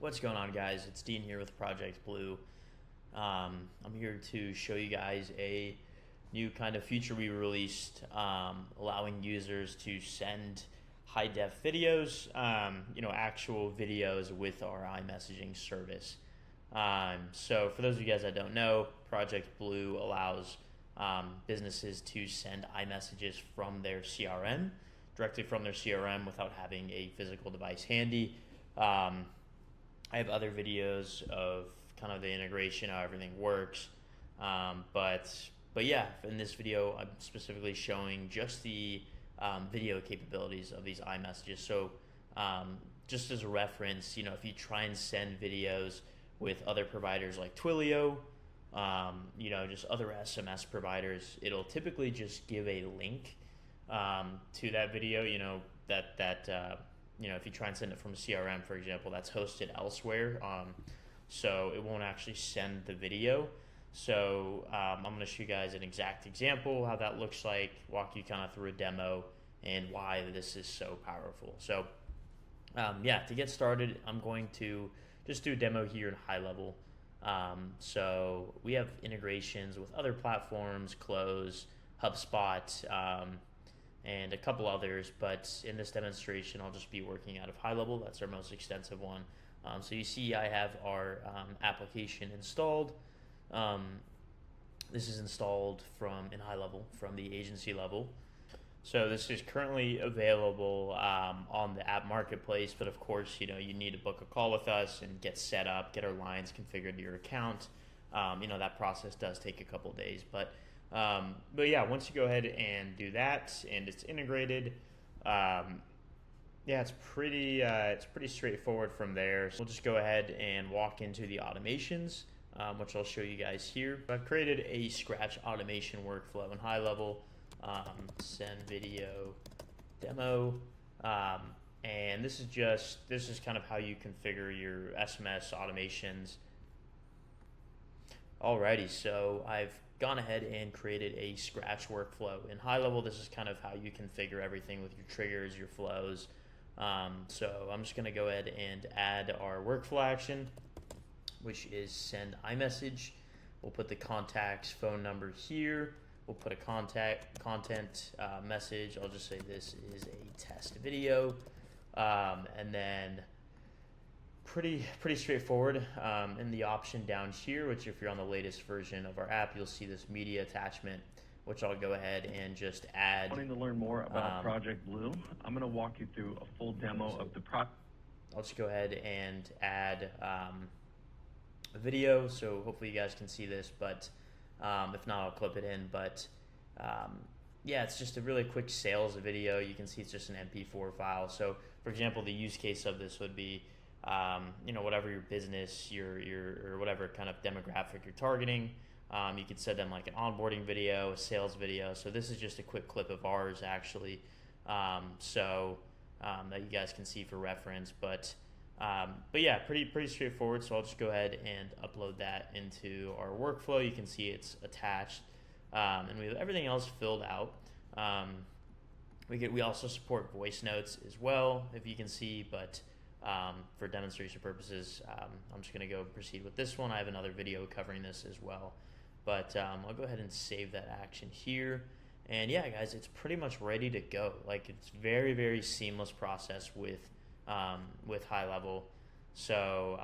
What's going on, guys? It's Dean here with Project Blue. I'm here to show you guys a new kind of feature we released, allowing users to send high def videos, actual videos with our iMessaging service. So for those of you guys that don't know, Project Blue allows businesses to send iMessages from their CRM, directly from their CRM without having a physical device handy. I have other videos of kind of the integration, how everything works. But yeah, in this video, I'm specifically showing just the video capabilities of these iMessages. So just as a reference, if you try and send videos with other providers like Twilio, just other SMS providers, it'll typically just give a link to that video, if you try and send it from a CRM, for example, that's hosted elsewhere. So it won't actually send the video. So I'm going to show you guys an exact example, how that looks like, walk you kind of through a demo and why this is so powerful. So to get started, I'm going to just do a demo here in Highlevel. So we have integrations with other platforms, Close, HubSpot, and a couple others, but in this demonstration I'll just be working out of Highlevel. That's our most extensive one. So you see I have our application installed. This is installed in Highlevel from the agency level. So this is currently available on the app marketplace, but of course you need to book a call with us and get set up, get our lines configured to your account. That process does take a couple days, but yeah, once you go ahead and do that and it's integrated, it's pretty straightforward from there. So we'll just go ahead and walk into the automations, which I'll show you guys here. I've created a Scratch automation workflow in Highlevel, send video demo, and this is kind of how you configure your SMS automations. Alrighty, so I've gone ahead and created a Scratch workflow. In Highlevel, this is kind of how you configure everything with your triggers, your flows. So I'm just going to go ahead and add our workflow action, which is send iMessage. We'll put the contact's phone number here. We'll put a content message. I'll just say this is a test video, and then pretty straightforward. In the option down here, which if you're on the latest version of our app, you'll see this media attachment, which I'll go ahead and just add. Wanting to learn more about Project Blue, I'm going to walk you through a full demo of the project. I'll just go ahead and add a video, so hopefully you guys can see this, but if not, I'll clip it in. But it's just a really quick sales video. You can see it's just an MP4 file. So for example, the use case of this would be whatever your business, or whatever kind of demographic you're targeting. You could send them like an onboarding video, a sales video. So this is just a quick clip of ours actually, that you guys can see for reference. But yeah, pretty straightforward. So I'll just go ahead and upload that into our workflow. You can see it's attached, and we have everything else filled out. We also support voice notes as well, if you can see, but for demonstration purposes, I'm just going to go proceed with this one. I have another video covering this as well, but I'll go ahead and save that action here. And yeah, guys, it's pretty much ready to go. Like, it's very seamless process with Highlevel. So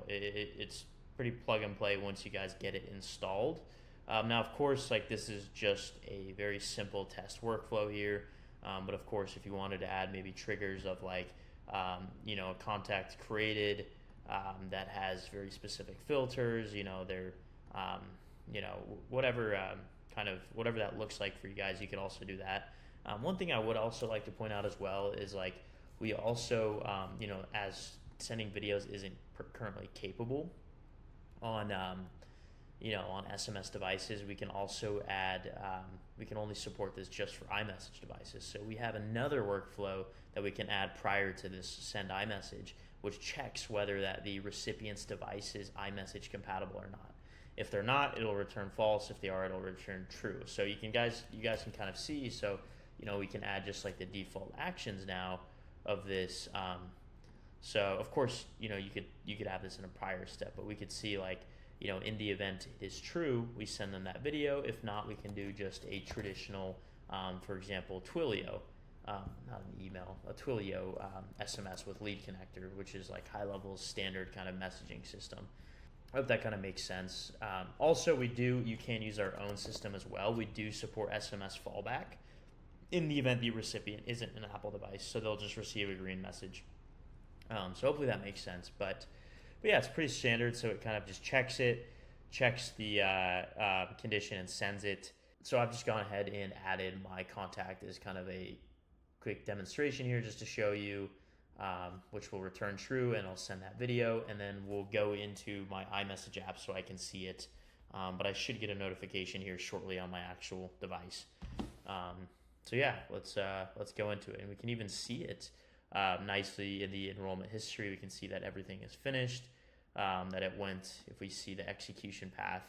it's pretty plug and play once you guys get it installed. Now, of course, this is just a very simple test workflow here, but of course, if you wanted to add maybe triggers of a contact created that has very specific filters, whatever that looks like for you guys, you can also do that. One thing I would also like to point out as well is we also, as sending videos isn't currently capable on SMS devices, we can also add, we can only support this just for iMessage devices. So we have another workflow that we can add prior to this send iMessage, which checks whether the recipient's device is iMessage compatible or not. If they're not, it'll return false. If they are, it'll return true. So you guys can kind of see. So we can add just the default actions now of this So of course, you could have this in a prior step, but we could see like, in the event it is true, we send them that video. If not, we can do just a traditional, for example, Twilio, not an email, a Twilio SMS with lead connector, which is like Highlevel's standard kind of messaging system. I hope that kind of makes sense. Also, you can use our own system as well. We do support SMS fallback in the event the recipient isn't an Apple device, so they'll just receive a green message. So hopefully that makes sense. But yeah, it's pretty standard. So it kind of just checks the condition and sends it. So I've just gone ahead and added my contact as kind of a quick demonstration here just to show you, which will return true, and I'll send that video, and then we'll go into my iMessage app so I can see it. But I should get a notification here shortly on my actual device. So yeah, let's go into it, and we can even see it nicely in the enrollment history. We can see that everything is finished, that it went. If we see the execution path,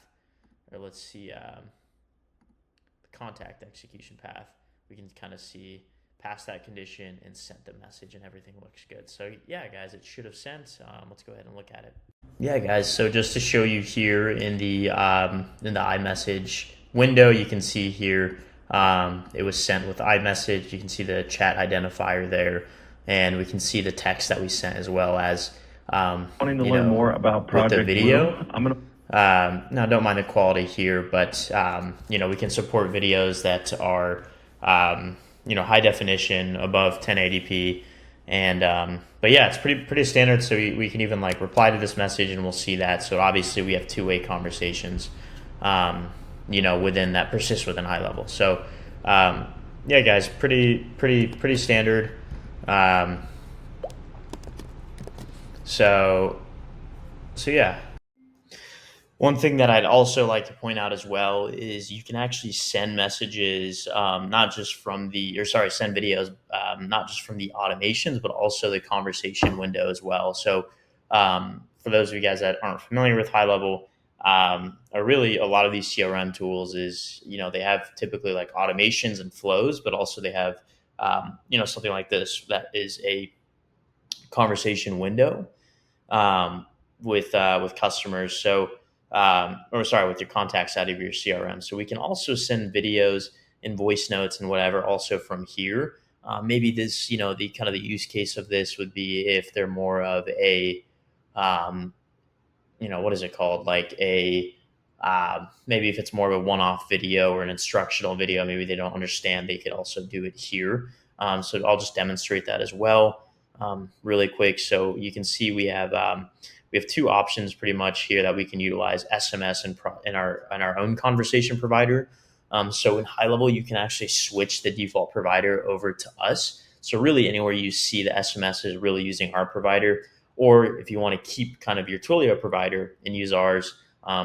or let's see the contact execution path, we can kind of see past that condition and sent the message, and everything looks good. So yeah, guys, it should have sent. Let's go ahead and look at it. Yeah, guys, so just to show you here in the iMessage window, you can see here it was sent with iMessage. You can see the chat identifier there, and we can see the text that we sent, as well as wanting to learn more about Project with the video. Blue, I'm gonna now, don't mind the quality here, but we can support videos that are high definition, above 1080p, and but yeah, it's pretty standard. So we can even like reply to this message, and we'll see that. So obviously we have two-way conversations, within that persist within Highlevel. So yeah, guys, pretty standard. So yeah. One thing that I'd also like to point out as well is you can actually send messages, send videos, not just from the automations, but also the conversation window as well. So for those of you guys that aren't familiar with Highlevel, or really a lot of these CRM tools is, they have typically like automations and flows, but also they have, something like this that is a conversation window with customers. So with your contacts out of your CRM. So we can also send videos and voice notes and whatever also from here. Maybe this, the kind of the use case of this would be if they're more of a, what is it called? Like maybe if it's more of a one-off video or an instructional video, maybe they don't understand, they could also do it here. So I'll just demonstrate that as well really quick. So you can see we have two options pretty much here that we can utilize: SMS and our own conversation provider. So in Highlevel, you can actually switch the default provider over to us. So really anywhere you see the SMS is really using our provider. Or if you want to keep kind of your Twilio provider and use ours,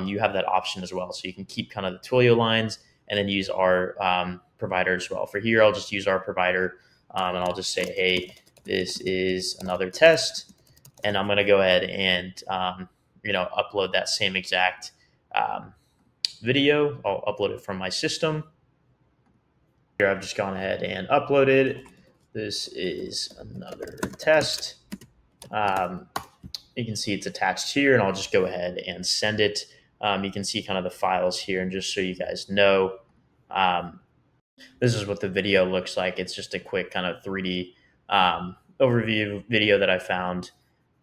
you have that option as well. So you can keep kind of the Twilio lines and then use our provider as well. For here, I'll just use our provider, and I'll just say, hey, this is another test. And I'm going to go ahead and, upload that same exact video. I'll upload it from my system. Here, I've just gone ahead and uploaded. This is another test. You can see it's attached here, and I'll just go ahead and send it. You can see kind of the files here, and just so you guys know, this is what the video looks like. It's just a quick kind of 3D overview video that I found.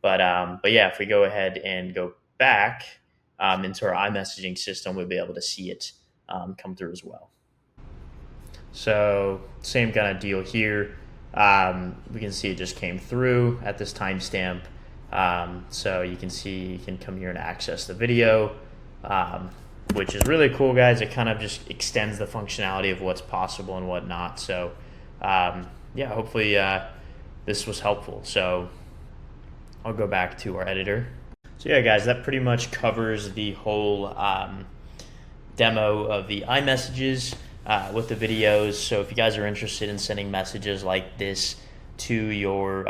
But yeah, if we go ahead and go back into our iMessaging system, we'll be able to see it come through as well. So same kind of deal here. We can see it just came through at this timestamp. So you can see, you can come here and access the video, which is really cool, guys. It kind of just extends the functionality of what's possible and whatnot. So yeah, hopefully this was helpful. So I'll go back to our editor. So yeah, guys, that pretty much covers the whole demo of the iMessages with the videos. So if you guys are interested in sending messages like this to your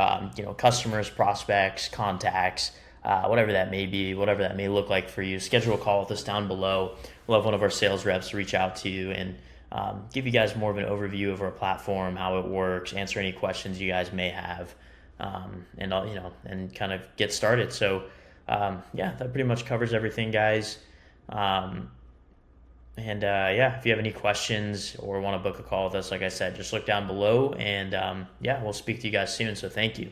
customers, prospects, contacts, whatever that may be, whatever that may look like for you, schedule a call with us down below. We'll have one of our sales reps reach out to you and give you guys more of an overview of our platform, how it works, answer any questions you guys may have. and and kind of get started. So yeah, that pretty much covers everything, guys. Yeah, if you have any questions or want to book a call with us, like I said, just look down below, and yeah, we'll speak to you guys soon. So thank you.